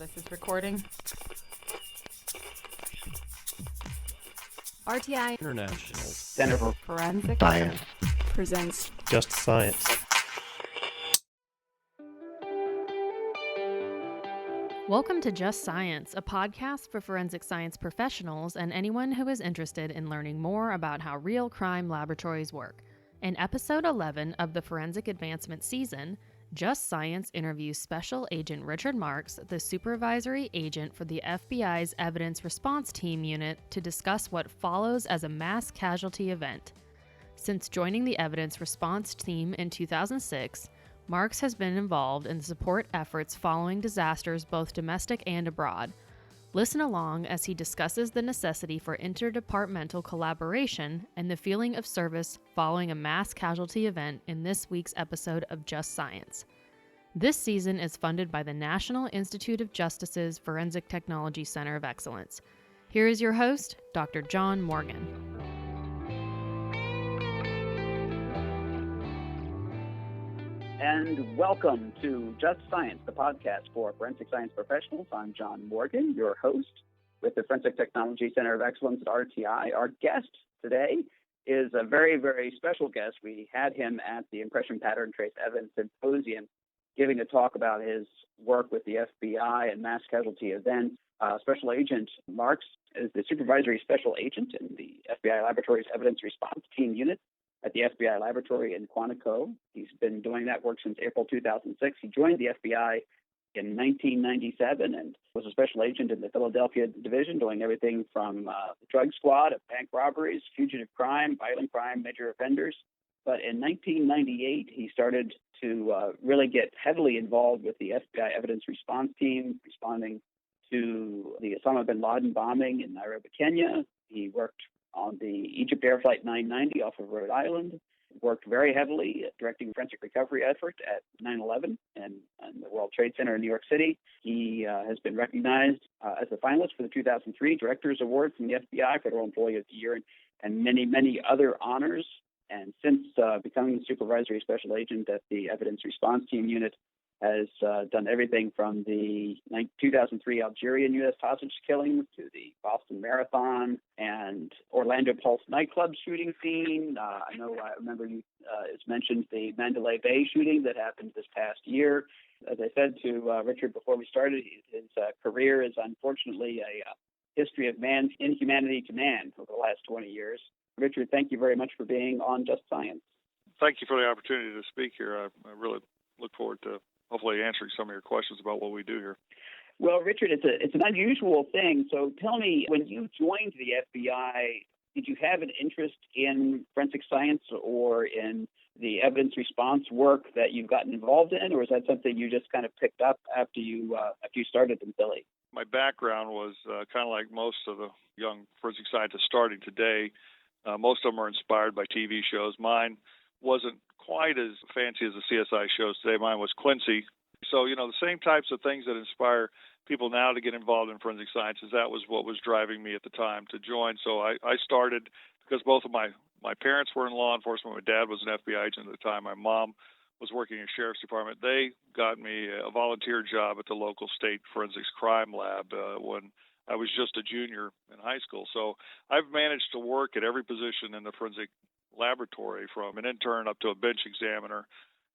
This is recording. RTI International Center for Forensic Science presents Just Science. Welcome to Just Science, a podcast for forensic science professionals and anyone who is interested in learning more about how real crime laboratories work. In episode 11 of the Forensic Advancement season, Just Science interviews Special Agent Richard Marx, the supervisory agent for the FBI's Evidence Response Team unit, to discuss what follows as a mass casualty event. Since joining the Evidence Response Team in 2006, Marx has been involved in support efforts following disasters both domestic and abroad. Listen along as he discusses the necessity for interdepartmental collaboration and the feeling of service following a mass casualty event in this week's episode of Just Science. This season is funded by the National Institute of Justice's Forensic Technology Center of Excellence. Here is your host, Dr. John Morgan. and welcome to Just Science, the podcast for forensic science professionals. I'm John Morgan, your host with the Forensic Technology Center of Excellence at RTI. Our guest today is a very, very special guest. We had him at the Impression Pattern Trace Evidence Symposium giving a talk about his work with the FBI and mass casualty events. Special Agent Marx is the supervisory special agent in the FBI Laboratories Evidence Response Team unit at the FBI Laboratory in Quantico. He's been doing that work since April 2006. He joined the FBI in 1997 and was a special agent in the Philadelphia division, doing everything from the drug squad of bank robberies, fugitive crime, violent crime, major offenders. But in 1998, he started to really get heavily involved with the FBI Evidence Response Team, responding to the Osama bin Laden bombing in Nairobi, Kenya. He worked on the Egypt Air Flight 990 off of Rhode Island, worked very heavily directing forensic recovery effort at 9/11 and the World Trade Center in New York City. He has been recognized as a finalist for the 2003 Directors Award from the FBI, Federal Employee of the Year, and many, many other honors. And since becoming the supervisory special agent at the Evidence Response Team unit, has done everything from the 2003 Algerian U.S. hostage killings to the Boston Marathon and Orlando Pulse nightclub shooting scene. I remember you it's mentioned the Mandalay Bay shooting that happened this past year. As I said to Richard before we started, his career is unfortunately a history of man's inhumanity to man over the last 20 years. Richard, thank you very much for being on Just Science. Thank you for the opportunity to speak here. I really look forward to hopefully answering some of your questions about what we do here. Well, Richard, it's an unusual thing. So tell me, when you joined the FBI, did you have an interest in forensic science or in the evidence response work that you've gotten involved in, or is that something you just kind of picked up after you started in Philly? My background was kind of like most of the young forensic scientists starting today. Most of them are inspired by TV shows. Mine wasn't quite as fancy as the CSI shows today. Mine was Quincy. So, the same types of things that inspire people now to get involved in forensic sciences, that was what was driving me at the time to join. So I started because both of my parents were in law enforcement. My dad was an FBI agent at the time. My mom was working in the sheriff's department. They got me a volunteer job at the local state forensics crime lab when I was just a junior in high school. So I've managed to work at every position in the forensic laboratory, from an intern up to a bench examiner.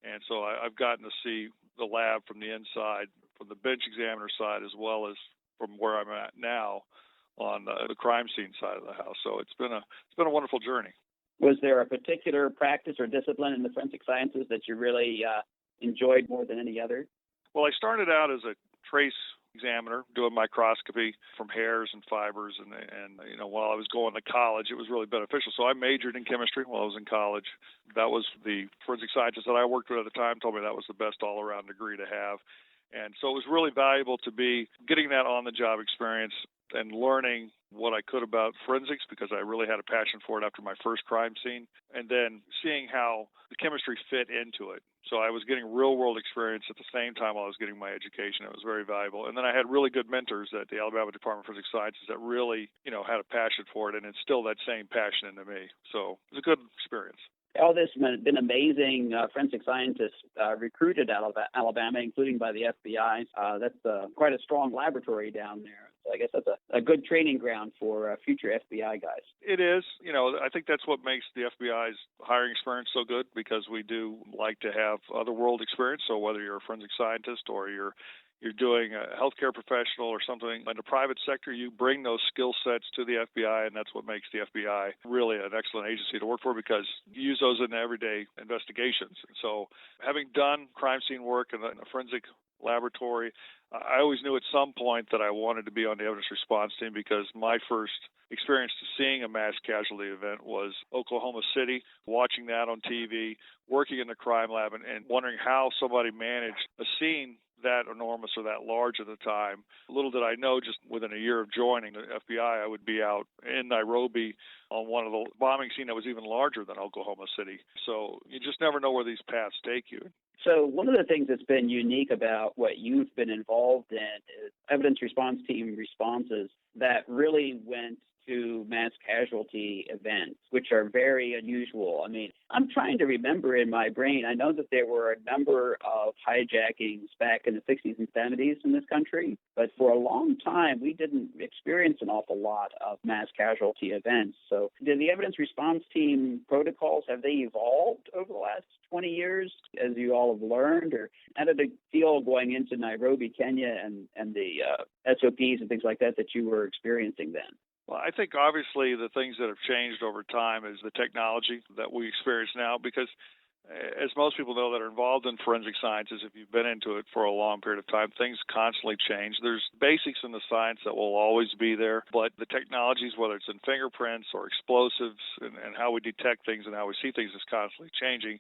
And so I've gotten to see the lab from the inside, from the bench examiner side, as well as from where I'm at now on the crime scene side of the house. So it's been a wonderful journey. Was there a particular practice or discipline in the forensic sciences that you really enjoyed more than any other? Well, I started out as a trace examiner doing microscopy from hairs and fibers, and while I was going to college, it was really beneficial. So I majored in chemistry while I was in college. That was the forensic scientist that I worked with at the time told me that was the best all-around degree to have. And so it was really valuable to be getting that on-the-job experience and learning what I could about forensics, because I really had a passion for it after my first crime scene, and then seeing how the chemistry fit into it. So I was getting real-world experience at the same time while I was getting my education. It was very valuable. And then I had really good mentors at the Alabama Department of Forensic Sciences that really, had a passion for it and instilled that same passion into me. So it was a good experience. All this has been amazing. Forensic scientists recruited out of Alabama, including by the FBI. That's quite a strong laboratory down there. So I guess that's a good training ground for future FBI guys. It is. I think that's what makes the FBI's hiring experience so good, because we do like to have other world experience. So whether you're a forensic scientist or you're doing a healthcare professional or something in the private sector, you bring those skill sets to the FBI, and that's what makes the FBI really an excellent agency to work for, because you use those in everyday investigations. So having done crime scene work in a forensic laboratory, I always knew at some point that I wanted to be on the evidence response team, because my first experience to seeing a mass casualty event was Oklahoma City, watching that on TV, working in the crime lab, and wondering how somebody managed a scene that enormous or that large at the time. Little did I know, just within a year of joining the FBI, I would be out in Nairobi on one of the bombing scene that was even larger than Oklahoma City. So you just never know where these paths take you. So one of the things that's been unique about what you've been involved in is evidence response team responses that really went to mass casualty events, which are very unusual. I mean, I'm trying to remember in my brain. I know that there were a number of hijackings back in the 60s and 70s in this country, but for a long time, we didn't experience an awful lot of mass casualty events. So did the evidence response team protocols, have they evolved over the last 20 years, as you all have learned? Or how did it feel going into Nairobi, Kenya, and the SOPs and things like that you were experiencing then? Well, I think obviously the things that have changed over time is the technology that we experience now, because as most people know that are involved in forensic sciences, if you've been into it for a long period of time, things constantly change. There's basics in the science that will always be there, but the technologies, whether it's in fingerprints or explosives and how we detect things and how we see things, is constantly changing.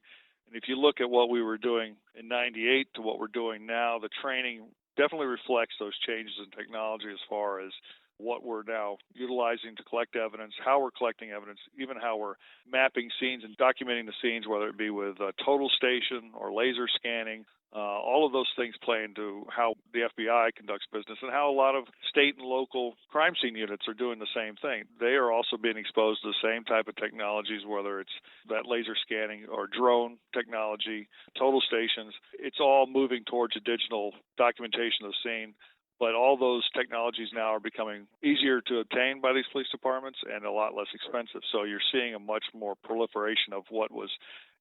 And if you look at what we were doing in 98 to what we're doing now, the training definitely reflects those changes in technology as far as what we're now utilizing to collect evidence, how we're collecting evidence, even how we're mapping scenes and documenting the scenes, whether it be with total station or laser scanning. All of those things play into how the FBI conducts business and how a lot of state and local crime scene units are doing the same thing. They are also being exposed to the same type of technologies, whether it's that laser scanning or drone technology, total stations. It's all moving towards a digital documentation of the scene. But all those technologies now are becoming easier to obtain by these police departments and a lot less expensive. So you're seeing a much more proliferation of what was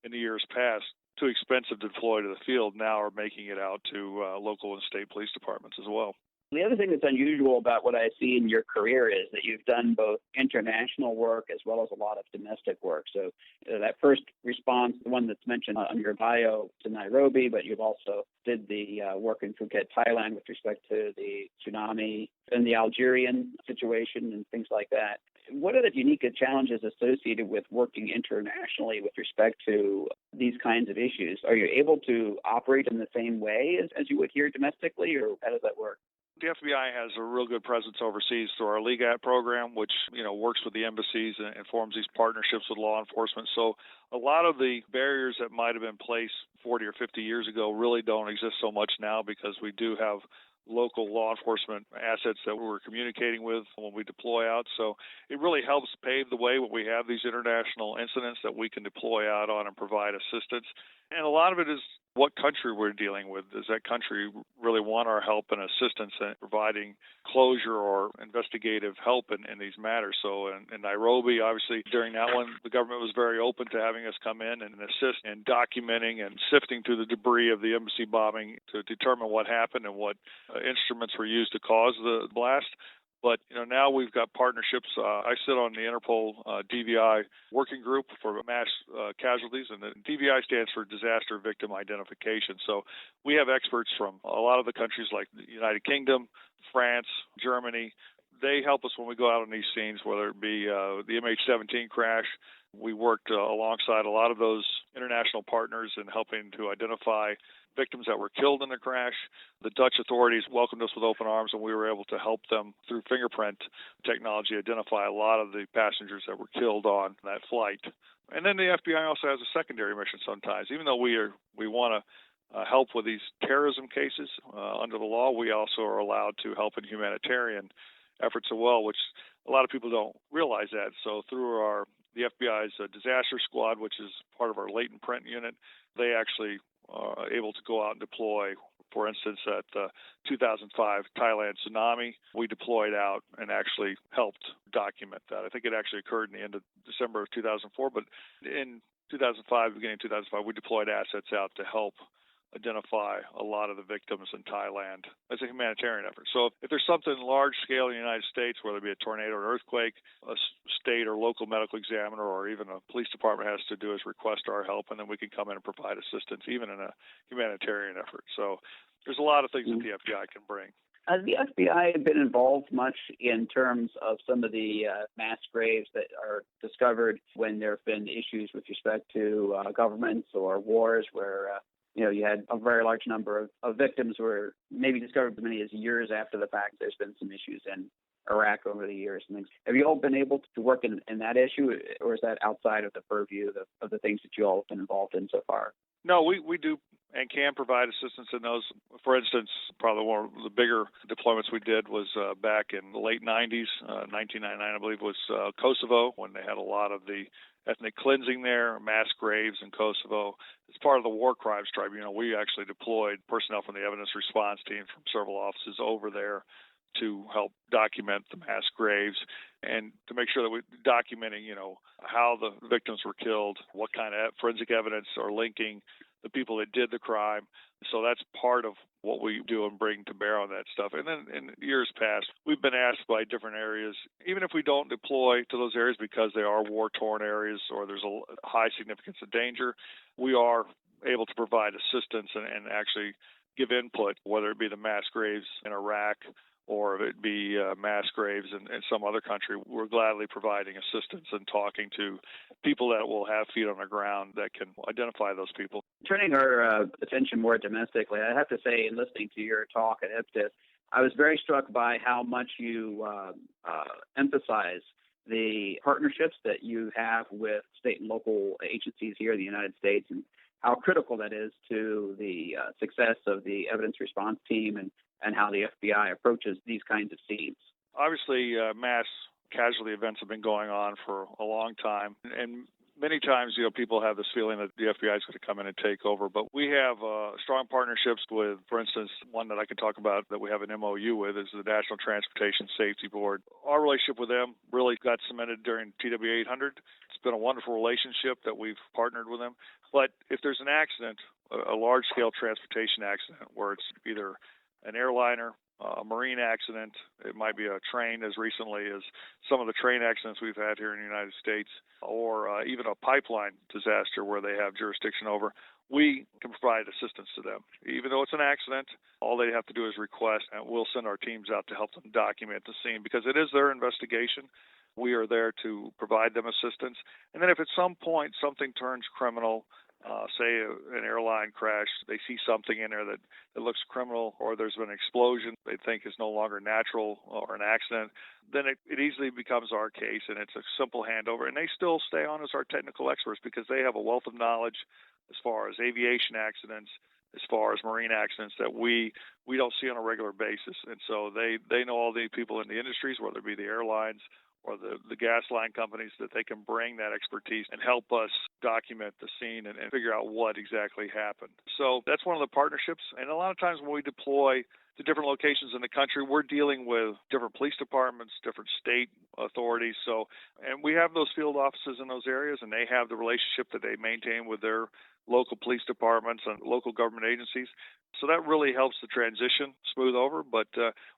in the years past too expensive to deploy to the field, now are making it out to local and state police departments as well. The other thing that's unusual about what I see in your career is that you've done both international work as well as a lot of domestic work. So that first response, the one that's mentioned on your bio, to Nairobi, but you've also did the work in Phuket, Thailand, with respect to the tsunami and the Algerian situation and things like that. What are the unique challenges associated with working internationally with respect to these kinds of issues? Are you able to operate in the same way as you would here domestically, or how does that work? The FBI has a real good presence overseas through our LEGAT program, which works with the embassies and forms these partnerships with law enforcement. So a lot of the barriers that might have been placed 40 or 50 years ago really don't exist so much now, because we do have local law enforcement assets that we're communicating with when we deploy out. So it really helps pave the way when we have these international incidents that we can deploy out on and provide assistance. And a lot of it is what country we're dealing with. Does that country really want our help and assistance in providing closure or investigative help in these matters? So in Nairobi, obviously, during that one, the government was very open to having us come in and assist in documenting and sifting through the debris of the embassy bombing to determine what happened and what instruments were used to cause the blast. But now we've got partnerships. I sit on the Interpol DVI working group for mass casualties, and the DVI stands for Disaster Victim Identification. So we have experts from a lot of the countries like the United Kingdom, France, Germany. They help us when we go out on these scenes, whether it be the MH17 crash. We worked alongside a lot of those international partners in helping to identify victims that were killed in the crash. The Dutch authorities welcomed us with open arms, and we were able to help them through fingerprint technology identify a lot of the passengers that were killed on that flight. And then the FBI also has a secondary mission sometimes. Even though we want to help with these terrorism cases under the law, we also are allowed to help in humanitarian efforts as well, which a lot of people don't realize that. So through our the FBI's disaster squad, which is part of our latent print unit. They actually are able to go out and deploy. For instance, at the 2005 Thailand tsunami, we deployed out and actually helped document that. I think it actually occurred in the end of December of 2004, but in 2005, beginning of 2005, we deployed assets out to help identify a lot of the victims in Thailand as a humanitarian effort. So if there's something large scale in the United States, whether it be a tornado or an earthquake, a state or local medical examiner or even a police department has to do is request our help, and then we can come in and provide assistance, even in a humanitarian effort. So there's a lot of things that the FBI can bring. Has the FBI been involved much in terms of some of the mass graves that are discovered when there have been issues with respect to governments or wars where you had a very large number of victims who were maybe discovered as many as years after the fact? There's been some issues in Iraq over the years and things. Have you all been able to work in that issue, or is that outside of the purview of the things that you all have been involved in so far? No, we do and can provide assistance in those. For instance, probably one of the bigger deployments we did was back in the late 90s, 1999, I believe, was Kosovo, when they had a lot of the ethnic cleansing there, mass graves in Kosovo. As part of the War Crimes Tribunal, we actually deployed personnel from the evidence response team from several offices over there to help document the mass graves and to make sure that we're documenting, how the victims were killed, what kind of forensic evidence are linking the people that did the crime. So that's part of what we do and bring to bear on that stuff. And then in years past, we've been asked by different areas, even if we don't deploy to those areas because they are war-torn areas or there's a high significance of danger, we are able to provide assistance and actually give input, whether it be the mass graves in Iraq or if it be mass graves in some other country. We're gladly providing assistance and talking to people that will have feet on the ground that can identify those people. Turning our attention more domestically, I have to say, in listening to your talk at IPTIS, I was very struck by how much you emphasize the partnerships that you have with state and local agencies here in the United States and how critical that is to the success of the evidence response team and how the FBI approaches these kinds of scenes. Obviously, mass casualty events have been going on for a long time, and many times, people have this feeling that the FBI is going to come in and take over, but we have strong partnerships with, for instance, one that I can talk about that we have an MOU with is the National Transportation Safety Board. Our relationship with them really got cemented during TW 800. It's been a wonderful relationship that we've partnered with them. But if there's an accident, a large-scale transportation accident where it's either an airliner, a marine accident, it might be a train as recently as some of the train accidents we've had here in the United States, or even a pipeline disaster where they have jurisdiction over, we can provide assistance to them. Even though it's an accident, all they have to do is request, and we'll send our teams out to help them document the scene because it is their investigation. We are there to provide them assistance. And then if at some point something turns criminal, say an airline crash, they see something in there that looks criminal, or there's been an explosion they think is no longer natural or an accident, then it easily becomes our case, and it's a simple handover. And they still stay on as our technical experts because they have a wealth of knowledge as far as aviation accidents, as far as marine accidents that we don't see on a regular basis. And so they know all the people in the industries, whether it be the airlines or the gas line companies, that they can bring that expertise and help us document the scene and figure out what exactly happened. So that's one of the partnerships. And a lot of times when we deploy to different locations in the country, we're dealing with different police departments, different state authorities. And we have those field offices in those areas, and they have the relationship that they maintain with their local police departments and local government agencies. So that really helps the transition smooth over. But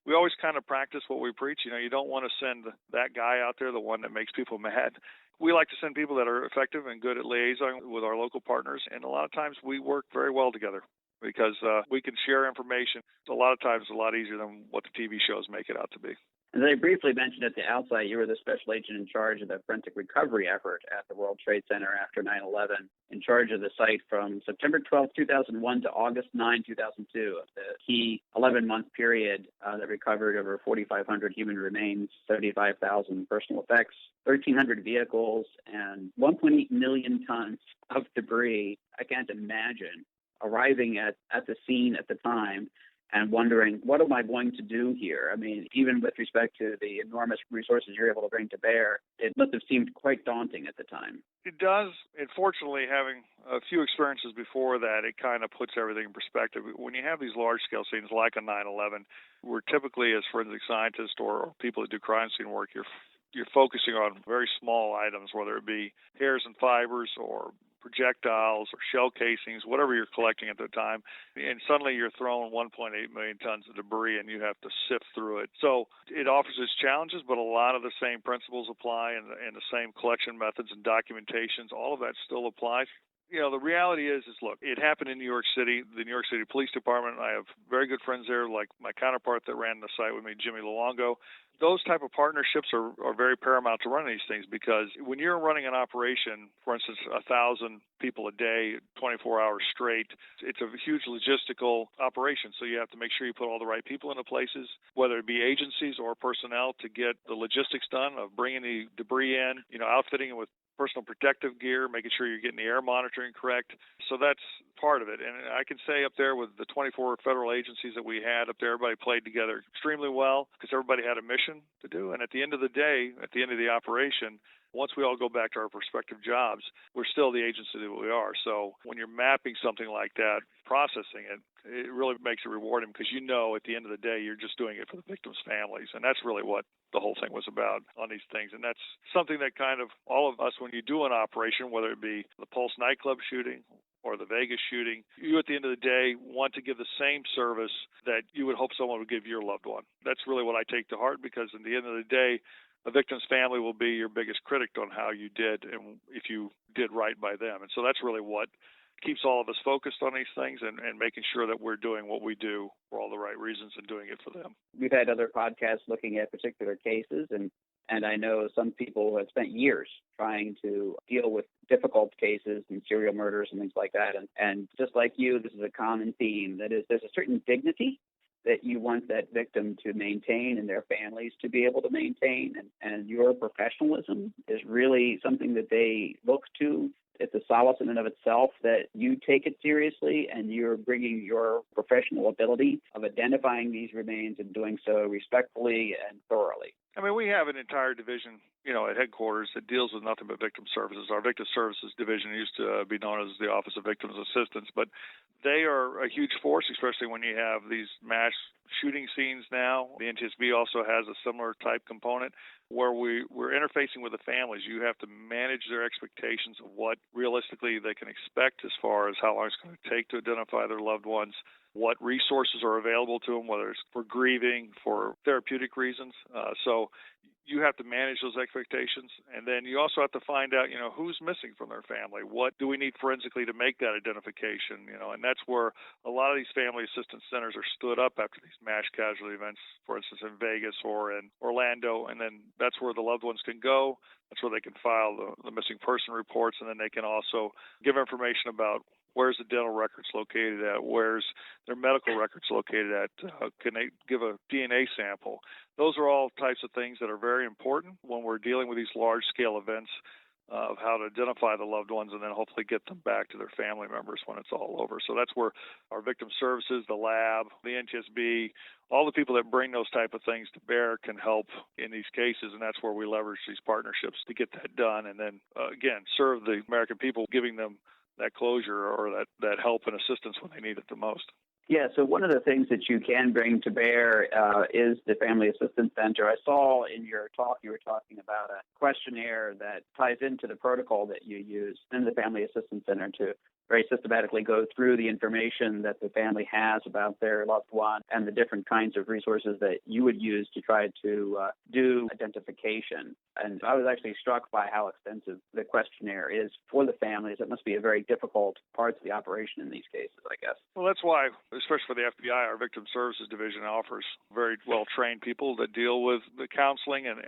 we always kind of practice what we preach. You don't want to send that guy out there, the one that makes people mad. We like to send people that are effective and good at liaison with our local partners. And a lot of times we work very well together because we can share information. A lot of times it's a lot easier than what the TV shows make it out to be. As I briefly mentioned at the outset, you were the special agent in charge of the forensic recovery effort at the World Trade Center after 9/11, in charge of the site from September 12, 2001 to August 9, 2002, the key 11-month period that recovered over 4,500 human remains, 75,000 personal effects, 1,300 vehicles, and 1.8 million tons of debris. I can't imagine arriving at the scene at the time and wondering, what am I going to do here? I mean, even with respect to the enormous resources you're able to bring to bear, it must have seemed quite daunting at the time. It does. And fortunately, having a few experiences before that, it kind of puts everything in perspective. When you have these large-scale scenes like a 9/11, we're typically, as forensic scientists or people that do crime scene work, you're focusing on very small items, whether it be hairs and fibers or projectiles or shell casings, whatever you're collecting at the time, and suddenly you're throwing 1.8 million tons of debris and you have to sift through it. So it offers its challenges, but a lot of the same principles apply and the same collection methods and documentations, all of that still applies. You know, the reality is look, it happened in New York City, the New York City Police Department. I have very good friends there, like my counterpart that ran the site with me, Jimmy Luongo. Those type of partnerships are very paramount to running these things, because when you're running an operation, for instance, 1,000 people a day, 24 hours straight, it's a huge logistical operation. So you have to make sure you put all the right people into places, whether it be agencies or personnel, to get the logistics done of bringing the debris in, outfitting it with personal protective gear, making sure you're getting the air monitoring correct. So that's part of it. And I can say up there with the 24 federal agencies that we had up there, everybody played together extremely well because everybody had a mission to do. And at the end of the day, at the end of the operation, once we all go back to our respective jobs, we're still the agency that we are. So when you're mapping something like that, processing it, it really makes it rewarding, because at the end of the day, you're just doing it for the victims' families. And that's really what the whole thing was about on these things. And that's something that kind of all of us, when you do an operation, whether it be the Pulse nightclub shooting or the Vegas shooting, you at the end of the day want to give the same service that you would hope someone would give your loved one. That's really what I take to heart, because at the end of the day, a victim's family will be your biggest critic on how you did and if you did right by them. And so that's really what keeps all of us focused on these things and making sure that we're doing what we do for all the right reasons and doing it for them. We've had other podcasts looking at particular cases, and I know some people have spent years trying to deal with difficult cases and serial murders and things like that. And just like you, this is a common theme. That is, there's a certain dignity that you want that victim to maintain and their families to be able to maintain. And your professionalism is really something that they look to. It's a solace in and of itself that you take it seriously, and you're bringing your professional ability of identifying these remains and doing so respectfully and thoroughly. I mean, we have an entire division, at headquarters that deals with nothing but victim services. Our victim services division used to be known as the Office of Victims Assistance, but they are a huge force, especially when you have these mass shooting scenes now. The NTSB also has a similar type component where we're interfacing with the families. You have to manage their expectations of what realistically they can expect as far as how long it's going to take to identify their loved ones, what resources are available to them, whether it's for grieving, for therapeutic reasons. So you have to manage those expectations. And then you also have to find out, who's missing from their family. What do we need forensically to make that identification? And that's where a lot of these family assistance centers are stood up after these mass casualty events, for instance, in Vegas or in Orlando. And then that's where the loved ones can go. That's where they can file the missing person reports. And then they can also give information about where's the dental records located at, where's their medical records located at, can they give a DNA sample? Those are all types of things that are very important when we're dealing with these large-scale events of how to identify the loved ones and then hopefully get them back to their family members when it's all over. So that's where our victim services, the lab, the NTSB, all the people that bring those type of things to bear can help in these cases, and that's where we leverage these partnerships to get that done and then, again, serve the American people, giving them that closure or that help and assistance when they need it the most. Yeah, so one of the things that you can bring to bear is the Family Assistance Center. I saw in your talk you were talking about a questionnaire that ties into the protocol that you use in the Family Assistance Center to very systematically go through the information that the family has about their loved one and the different kinds of resources that you would use to try to do identification. And I was actually struck by how extensive the questionnaire is for the families. It must be a very difficult part of the operation in these cases, I guess. Well, that's why, especially for the FBI, our Victim Services Division offers very well-trained people that deal with the counseling and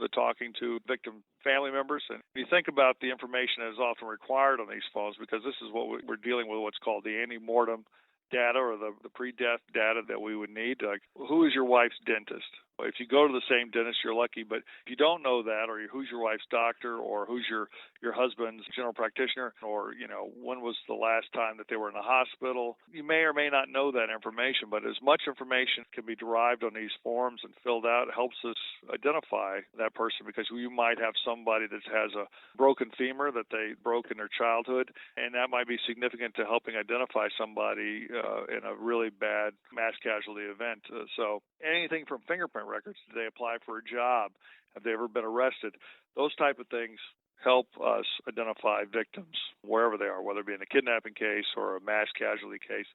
the talking to victim family members. And you think about the information that is often required on these phones, because this is what we're dealing with, what's called the ante-mortem data or the pre-death data that we would need. Like, who is your wife's dentist? If you go to the same dentist, you're lucky, but if you don't know that, or who's your wife's doctor, or who's your husband's general practitioner, or, when was the last time that they were in the hospital, you may or may not know that information, but as much information can be derived on these forms and filled out, it helps us identify that person, because you might have somebody that has a broken femur that they broke in their childhood, and that might be significant to helping identify somebody in a really bad mass casualty event. So anything from fingerprint records, did they apply for a job? Have they ever been arrested? Those type of things help us identify victims wherever they are, whether it be in a kidnapping case or a mass casualty case.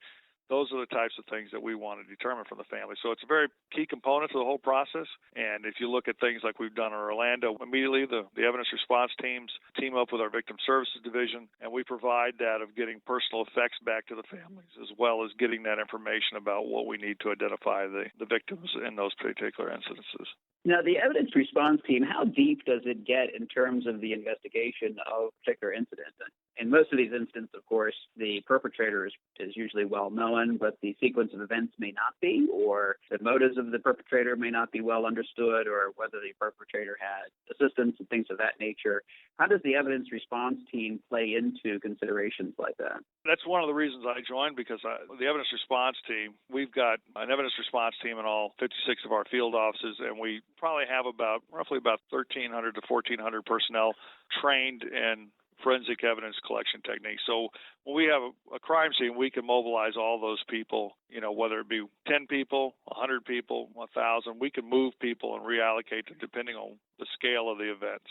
Those are the types of things that we want to determine from the family. So it's a very key component to the whole process. And if you look at things like we've done in Orlando, immediately the evidence response teams team up with our victim services division, and we provide that of getting personal effects back to the families, as well as getting that information about what we need to identify the victims in those particular incidences. Now, the evidence response team, how deep does it get in terms of the investigation of a particular incident? In most of these incidents, of course, the perpetrator is usually well known, but the sequence of events may not be, or the motives of the perpetrator may not be well understood, or whether the perpetrator had assistance and things of that nature. How does the evidence response team play into considerations like that? That's one of the reasons I joined, because the evidence response team, we've got an evidence response team in all 56 of our field offices, and we probably have roughly about 1,300 to 1,400 personnel trained in forensic evidence collection techniques. So when we have a crime scene, we can mobilize all those people, whether it be 10 people, 100 people, 1,000. We can move people and reallocate them depending on the scale of the event.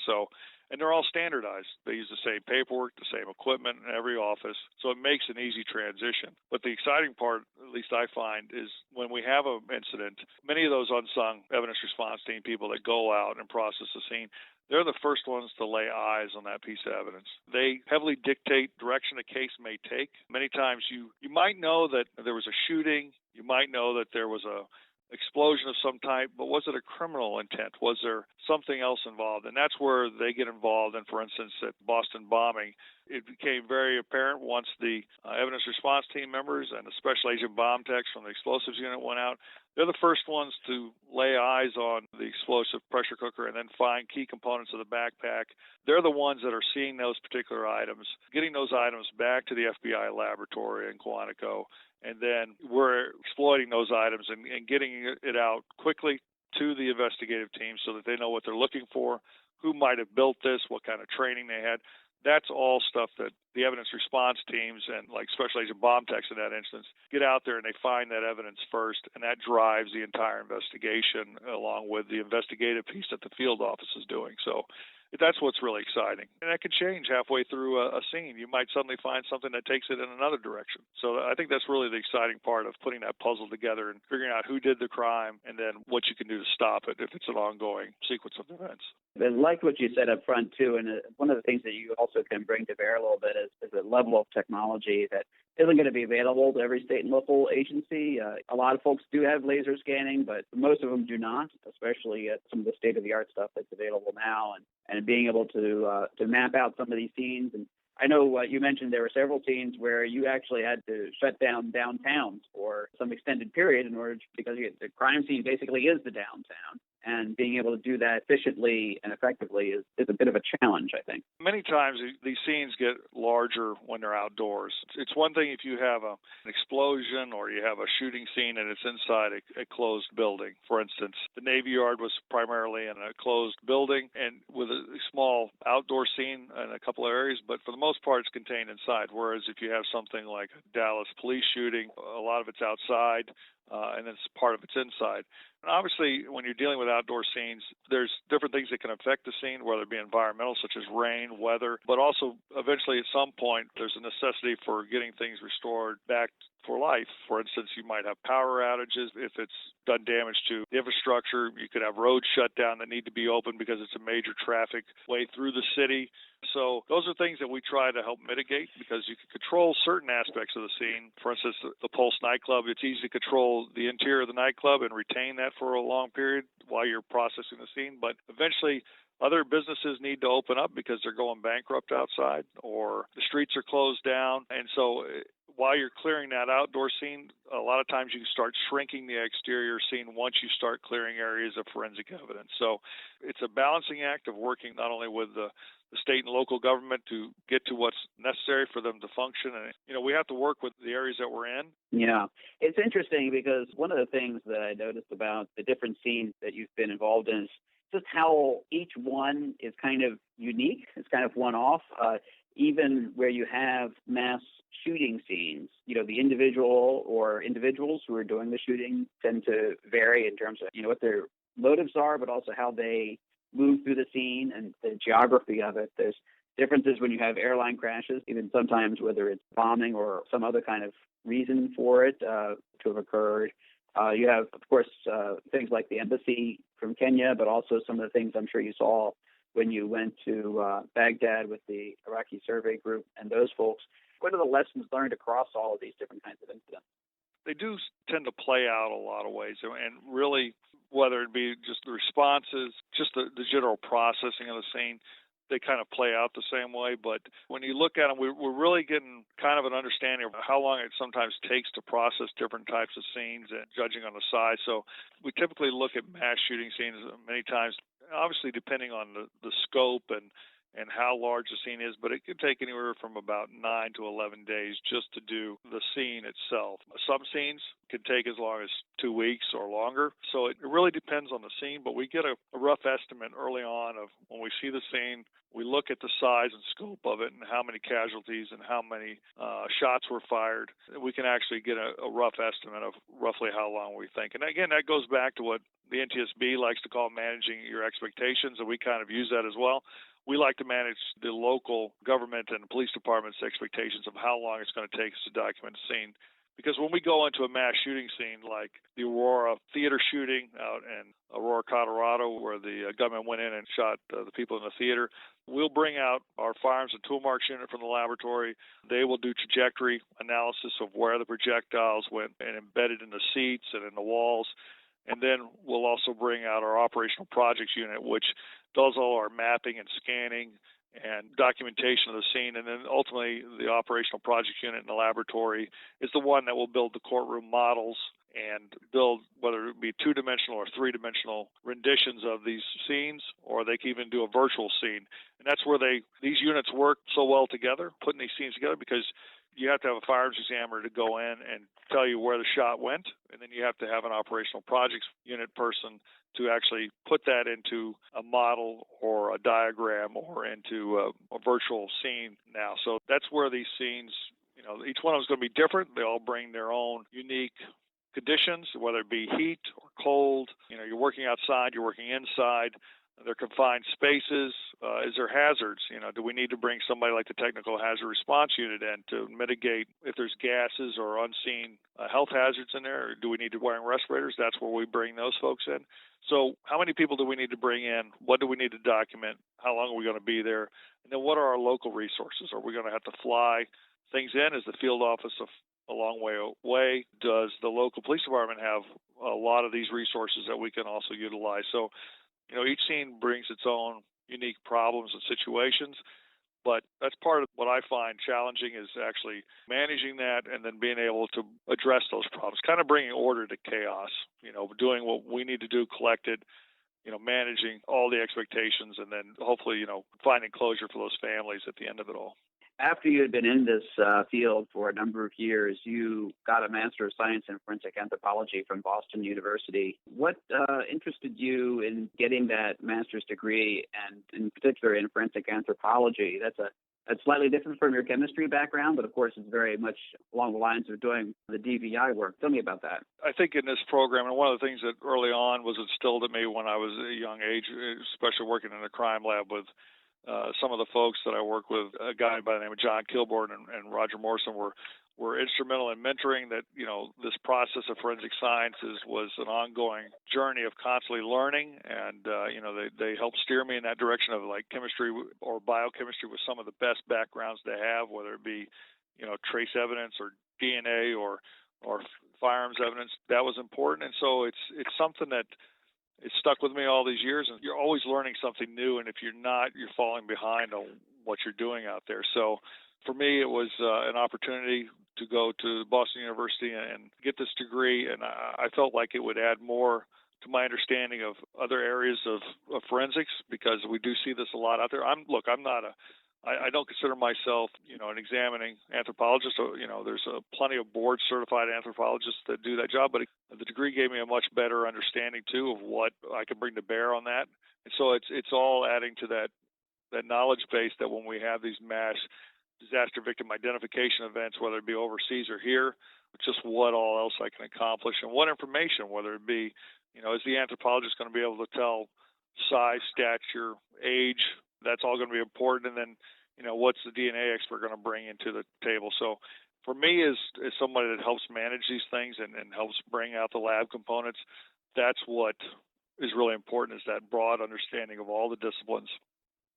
And they're all standardized. They use the same paperwork, the same equipment in every office, so it makes an easy transition. But the exciting part, at least I find, is when we have an incident, many of those unsung evidence response team people that go out and process the scene, they're the first ones to lay eyes on that piece of evidence. They heavily dictate direction a case may take. Many times you might know that there was a shooting, you might know that there was a explosion of some type, but was it a criminal intent? Was there something else involved? And that's where they get involved. And for instance, at Boston bombing, it became very apparent once the evidence response team members and the special agent bomb techs from the explosives unit went out. They're the first ones to lay eyes on the explosive pressure cooker and then find key components of the backpack. They're the ones that are seeing those particular items, getting those items back to the FBI laboratory in Quantico, and then we're exploiting those items and getting it out quickly to the investigative team so that they know what they're looking for, who might have built this, what kind of training they had. That's all stuff that the evidence response teams and like special agent bomb techs in that instance get out there and they find that evidence first, and that drives the entire investigation along with the investigative piece that the field office is doing. So that's what's really exciting. And that can change halfway through a scene. You might suddenly find something that takes it in another direction. So I think that's really the exciting part of putting that puzzle together and figuring out who did the crime and then what you can do to stop it if it's an ongoing sequence of events. I like what you said up front, too, and one of the things that you also can bring to bear a little bit is the level of technology that isn't going to be available to every state and local agency. A lot of folks do have laser scanning, but most of them do not, especially at some of the state-of-the-art stuff that's available now, and being able to map out some of these scenes. And I know you mentioned there were several scenes where you actually had to shut down downtowns for some extended period because the crime scene basically is the downtown. And being able to do that efficiently and effectively is a bit of a challenge, I think. Many times these scenes get larger when they're outdoors. It's one thing if you have an explosion or you have a shooting scene and it's inside a closed building. For instance, the Navy Yard was primarily in a closed building and with a small outdoor scene in a couple of areas, but for the most part it's contained inside. Whereas if you have something like a Dallas police shooting, a lot of it's outside and then part of it's inside. And obviously, when you're dealing with outdoor scenes, there's different things that can affect the scene, whether it be environmental, such as rain, weather, but also eventually at some point, there's a necessity for getting things restored back for life. For instance, you might have power outages. If it's done damage to the infrastructure, you could have roads shut down that need to be open because it's a major traffic way through the city. So those are things that we try to help mitigate because you can control certain aspects of the scene. For instance, the Pulse nightclub, it's easy to control the interior of the nightclub and retain that for a long period while you're processing the scene. But eventually, other businesses need to open up because they're going bankrupt outside or the streets are closed down. And so while you're clearing that outdoor scene, a lot of times you can start shrinking the exterior scene once you start clearing areas of forensic evidence. So it's a balancing act of working not only with the state and local government to get to what's necessary for them to function. And, we have to work with the areas that we're in. Yeah. It's interesting because one of the things that I noticed about the different scenes that you've been involved in is just how each one is kind of unique. It's kind of one-off. Even where you have mass shooting scenes, the individual or individuals who are doing the shooting tend to vary in terms of, what their motives are, but also how they move through the scene and the geography of it. There's differences when you have airline crashes, even sometimes whether it's bombing or some other kind of reason for it to have occurred. You have, of course, things like the embassy from Kenya, but also some of the things I'm sure you saw when you went to Baghdad with the Iraqi survey group and those folks. What are the lessons learned across all of these different kinds of incidents? They do tend to play out a lot of ways, and really, whether it be just the responses, just the general processing of the scene, they kind of play out the same way. But when you look at them, we're really getting kind of an understanding of how long it sometimes takes to process different types of scenes and judging on the size. So we typically look at mass shooting scenes many times, obviously depending on the scope and how large the scene is, but it could take anywhere from about 9 to 11 days just to do the scene itself. Some scenes can take as long as 2 weeks or longer, so it really depends on the scene, but we get a rough estimate early on of when we see the scene, we look at the size and scope of it and how many casualties and how many shots were fired. We can actually get a rough estimate of roughly how long we think. And again, that goes back to what the NTSB likes to call managing your expectations, and we kind of use that as well. We like to manage the local government and police department's expectations of how long it's going to take us to document a scene. Because when we go into a mass shooting scene like the Aurora theater shooting out in Aurora, Colorado, where the gunman went in and shot the people in the theater, we'll bring out our firearms and tool marks unit from the laboratory. They will do trajectory analysis of where the projectiles went and embedded in the seats and in the walls. And then we'll also bring out our operational projects unit, which does all our mapping and scanning and documentation of the scene. And then ultimately, the operational projects unit in the laboratory is the one that will build the courtroom models and build, whether it be two-dimensional or three-dimensional renditions of these scenes, or they can even do a virtual scene. And that's where these units work so well together, putting these scenes together, because you have to have a firearms examiner to go in and tell you where the shot went, and then you have to have an operational projects unit person to actually put that into a model or a diagram or into a virtual scene now. So that's where these scenes, each one of them is going to be different. They all bring their own unique conditions, whether it be heat or cold. You're working outside, you're working inside. They're confined spaces. Is there hazards? Do we need to bring somebody like the Technical Hazard Response Unit in to mitigate if there's gases or unseen health hazards in there? Or do we need to wear respirators? That's where we bring those folks in. So how many people do we need to bring in? What do we need to document? How long are we going to be there? And then what are our local resources? Are we going to have to fly things in? Is the field office a long way away? Does the local police department have a lot of these resources that we can also utilize? So each scene brings its own unique problems and situations, but that's part of what I find challenging is actually managing that and then being able to address those problems, kind of bringing order to chaos, doing what we need to do, collect it, managing all the expectations, and then hopefully, finding closure for those families at the end of it all. After you had been in this field for a number of years, you got a Master of Science in Forensic Anthropology from Boston University. What interested you in getting that master's degree, and in particular in forensic anthropology? That's slightly different from your chemistry background, but of course it's very much along the lines of doing the DVI work. Tell me about that. I think in this program, and one of the things that early on was instilled in me when I was a young age, especially working in a crime lab with some of the folks that I work with, a guy by the name of John Kilborn and Roger Morrison were instrumental in mentoring that, this process of forensic sciences was an ongoing journey of constantly learning. And, they helped steer me in that direction of like chemistry or biochemistry with some of the best backgrounds to have, whether it be, trace evidence or DNA or firearms evidence. That was important. And so it's something that it's stuck with me all these years, and you're always learning something new, and if you're not, you're falling behind on what you're doing out there. So for me, it was an opportunity to go to Boston University and get this degree, and I felt like it would add more to my understanding of other areas of forensics, because we do see this a lot out there. I don't consider myself, an examining anthropologist. So, there's plenty of board certified anthropologists that do that job, but the degree gave me a much better understanding too of what I can bring to bear on that. And so it's all adding to that knowledge base that when we have these mass disaster victim identification events, whether it be overseas or here, just what all else I can accomplish and what information, whether it be, is the anthropologist going to be able to tell size, stature, age? That's all going to be important. And then, what's the DNA expert going to bring into the table? So for me, as somebody that helps manage these things and helps bring out the lab components, that's what is really important, is that broad understanding of all the disciplines.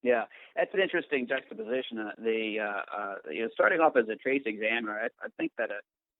Yeah, that's an interesting juxtaposition. Starting off as a trace examiner, I think that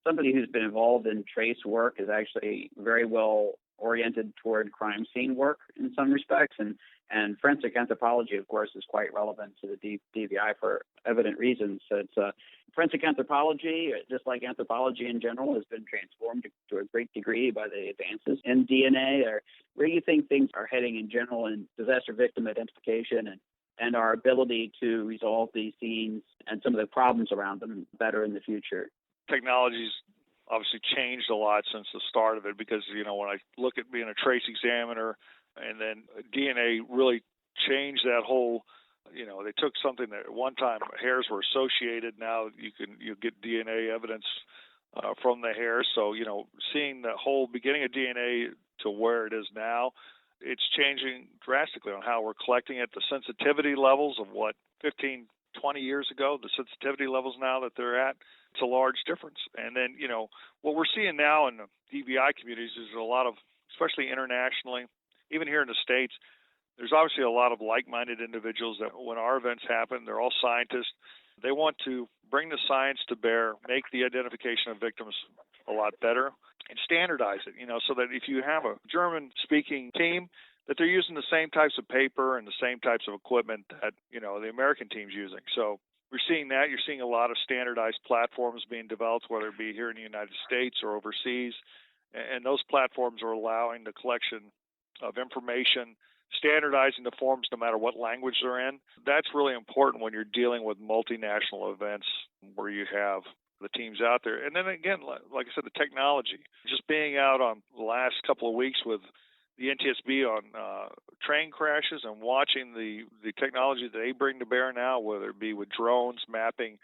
somebody who's been involved in trace work is actually very well oriented toward crime scene work in some respects, and forensic anthropology, of course, is quite relevant to the DVI for evident reasons. So it's forensic anthropology, just like anthropology in general, has been transformed to a great degree by the advances in DNA. Or where do you think things are heading in general in disaster victim identification and our ability to resolve these scenes and some of the problems around them better in the future? Technology's obviously changed a lot since the start of it, because, when I look at being a trace examiner, and then DNA really changed that whole, they took something that at one time hairs were associated. Now you get DNA evidence from the hairs. So, seeing the whole beginning of DNA to where it is now, it's changing drastically on how we're collecting it. The sensitivity levels of 15, 20 years ago, the sensitivity levels now that they're at, it's a large difference. And then, what we're seeing now in the DVI communities is a lot of, especially internationally, even here in the States, there's obviously a lot of like-minded individuals that when our events happen, they're all scientists. They want to bring the science to bear, make the identification of victims a lot better, and standardize it, so that if you have a German-speaking team, that they're using the same types of paper and the same types of equipment that, the American team's using. So we're seeing that. You're seeing a lot of standardized platforms being developed, whether it be here in the United States or overseas, and those platforms are allowing the collection of information, standardizing the forms no matter what language they're in. That's really important when you're dealing with multinational events where you have the teams out there. And then again, like I said, the technology, just being out on the last couple of weeks with the NTSB on train crashes and watching the technology that they bring to bear now, whether it be with drones mapping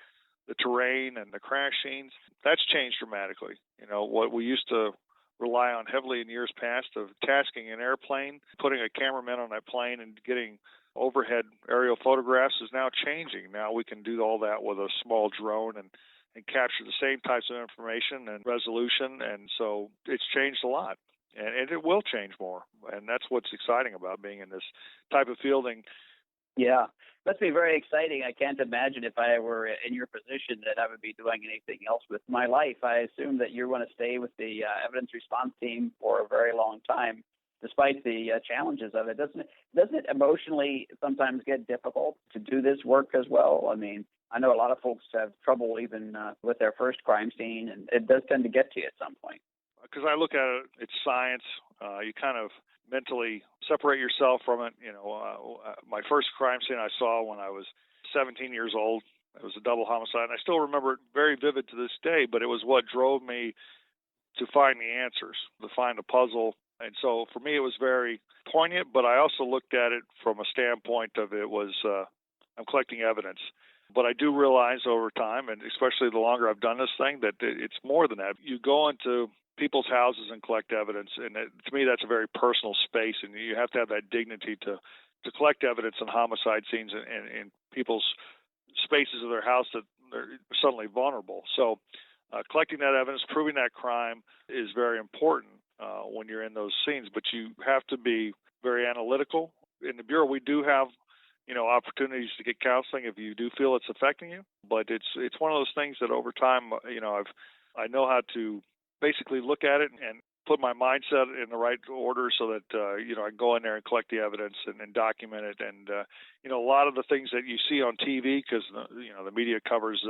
the terrain and the crash scenes, that's changed dramatically. What we used to rely on heavily in years past of tasking an airplane, putting a cameraman on that plane and getting overhead aerial photographs is now changing. Now we can do all that with a small drone and capture the same types of information and resolution. And so it's changed a lot, and it will change more. And that's what's exciting about being in this type of fielding. Yeah, must be very exciting. I can't imagine if I were in your position that I would be doing anything else with my life. I assume that you want to stay with the evidence response team for a very long time, despite the challenges of it. Doesn't it emotionally sometimes get difficult to do this work as well? I mean, I know a lot of folks have trouble even with their first crime scene, and it does tend to get to you at some point. Because I look at it, it's science. You kind of mentally separate yourself from it. My first crime scene I saw when I was 17 years old. It was a double homicide, and I still remember it very vivid to this day, but it was what drove me to find the answers, to find a puzzle. And so for me, it was very poignant, but I also looked at it from a standpoint of I'm collecting evidence. But I do realize over time, and especially the longer I've done this thing, that it's more than that. You go into people's houses and collect evidence, and to me, that's a very personal space, and you have to have that dignity to collect evidence on homicide scenes and people's spaces of their house that they're suddenly vulnerable. So collecting that evidence, proving that crime is very important when you're in those scenes, but you have to be very analytical. In the Bureau, we do have opportunities to get counseling if you do feel it's affecting you, but it's one of those things that over time, I know how to basically look at it and put my mindset in the right order so that, I can go in there and collect the evidence and document it. And, a lot of the things that you see on TV, because, the media covers,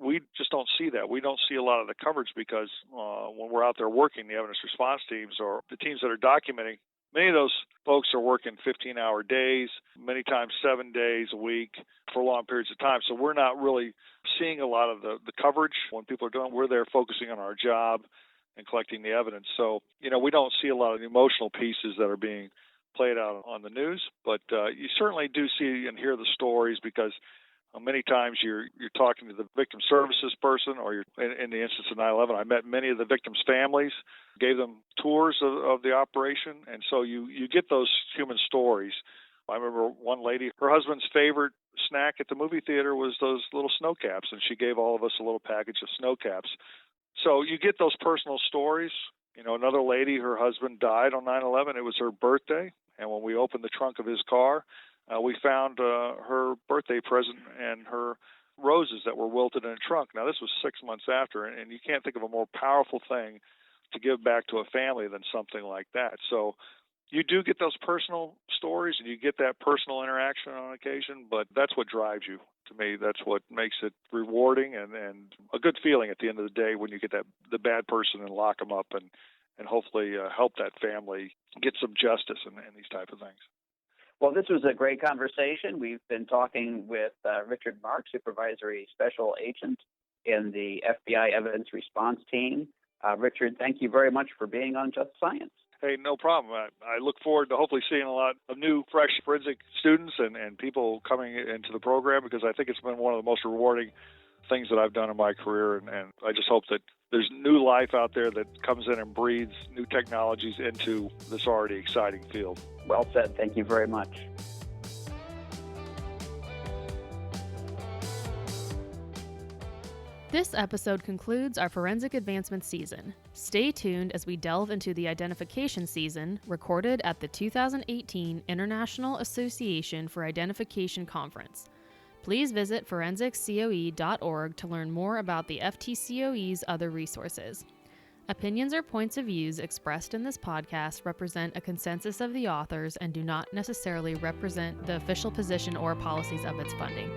we just don't see that. We don't see a lot of the coverage because when we're out there working, the evidence response teams or the teams that are documenting, many of those folks are working 15-hour days, many times 7 days a week for long periods of time. So we're not really seeing a lot of the coverage when people are doing. We're there focusing on our job and collecting the evidence. So, we don't see a lot of the emotional pieces that are being played out on the news, but you certainly do see and hear the stories because many times you're talking to the victim services person, or you're in the instance of 9/11. I met many of the victims' families, gave them tours of the operation, and so you get those human stories. I remember one lady, her husband's favorite snack at the movie theater was those little snow caps, and she gave all of us a little package of snow caps. So you get those personal stories. Another lady, her husband died on 9/11. It was her birthday, and when we opened the trunk of his car, we found her birthday present and her roses that were wilted in a trunk. Now, this was 6 months after, and you can't think of a more powerful thing to give back to a family than something like that. So you do get those personal stories, and you get that personal interaction on occasion, but that's what drives you. To me, that's what makes it rewarding and a good feeling at the end of the day when you get the bad person and lock them up and hopefully help that family get some justice and these type of things. Well, this was a great conversation. We've been talking with Richard Marx, supervisory special agent in the FBI evidence response team. Richard, thank you very much for being on Just Science. Hey, no problem. I look forward to hopefully seeing a lot of new, fresh forensic students and people coming into the program, because I think it's been one of the most rewarding things that I've done in my career. And I just hope that there's new life out there that comes in and breathes new technologies into this already exciting field. Well said. Thank you very much. This episode concludes our Forensic Advancement season. Stay tuned as we delve into the identification season, recorded at the 2018 International Association for Identification Conference. Please visit forensiccoe.org to learn more about the FTCOE's other resources. Opinions or points of views expressed in this podcast represent a consensus of the authors and do not necessarily represent the official position or policies of its funding.